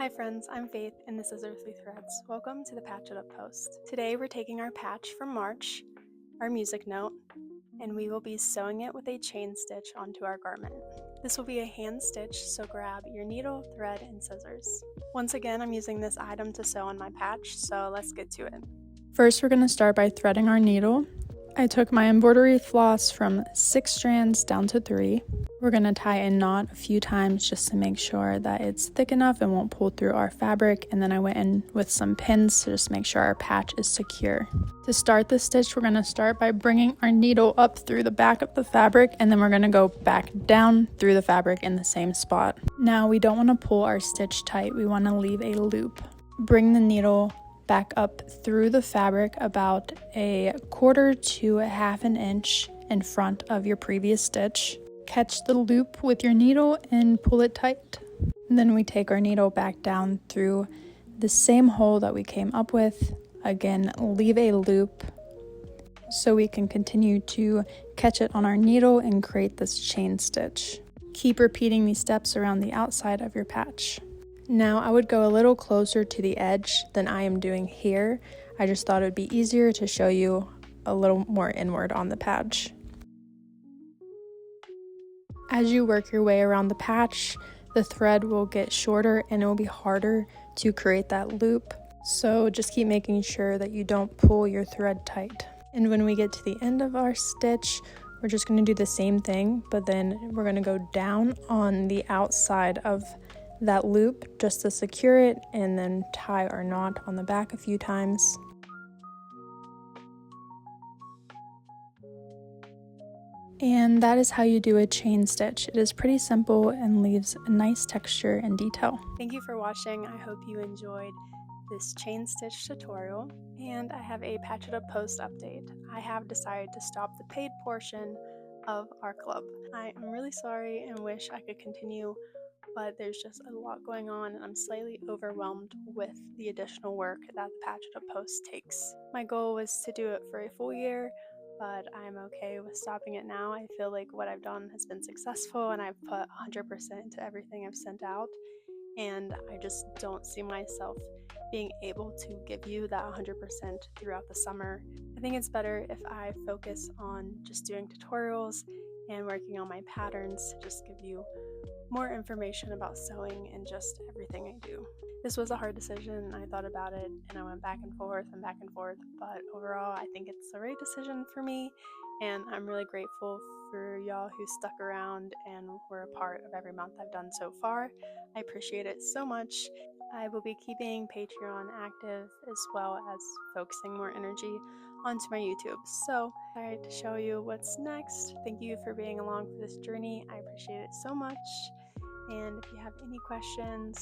Hi friends, I'm Faith and this is Earthly Threads. Welcome to the Patch It Up post. Today we're taking our patch from March, our music note, and we will be sewing it with a chain stitch onto our garment. This will be a hand stitch, so grab your needle, thread, and scissors. Once again, I'm using this item to sew on my patch, so let's get to it. First, we're going to start by threading our needle. I took my embroidery floss from 6 strands down to 3. We're going to tie a knot a few times just to make sure that it's thick enough and won't pull through our fabric, and then I went in with some pins to just make sure our patch is secure. To start the stitch, we're going to start by bringing our needle up through the back of the fabric, and then we're going to go back down through the fabric in the same spot. Now, we don't want to pull our stitch tight, we want to leave a loop. Bring the needle back up through the fabric about a 1/4 to 1/2 inch in front of your previous stitch. Catch the loop with your needle and pull it tight. And then we take our needle back down through the same hole that we came up with. Again, leave a loop so we can continue to catch it on our needle and create this chain stitch. Keep repeating these steps around the outside of your patch. Now I would go a little closer to the edge than I am doing here. I just thought it would be easier to show you a little more inward on the patch. As you work your way around the patch, the thread will get shorter and it will be harder to create that loop. So just keep making sure that you don't pull your thread tight. And when we get to the end of our stitch, we're just going to do the same thing, but then we're going to go down on the outside of that loop just to secure it, and then tie our knot on the back a few times. And that is how you do a chain stitch. It is pretty simple and leaves a nice texture and detail. Thank you for watching. I hope you enjoyed this chain stitch tutorial, and I have a Patch It Up post update. I have decided to stop the paid portion of our club. I am really sorry and wish I could continue, but there's just a lot going on and I'm slightly overwhelmed with the additional work that the Patch It Up post takes. My goal was to do it for a full year, but I'm okay with stopping it now. I feel like what I've done has been successful and I've put 100% into everything I've sent out, and I just don't see myself being able to give you that 100% throughout the summer. I think it's better if I focus on just doing tutorials and working on my patterns to just give you more information about sewing and just everything I do. This was a hard decision. I thought about it and I went back and forth, but overall I think it's the right decision for me, and I'm really grateful for y'all who stuck around and were a part of every month I've done so far. I appreciate it so much. I will be keeping Patreon active as well as focusing more energy onto my YouTube. So excited to show you what's next. Thank you for being along for this journey. I appreciate it so much. And if you have any questions,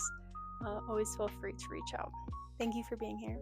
always feel free to reach out. Thank you for being here.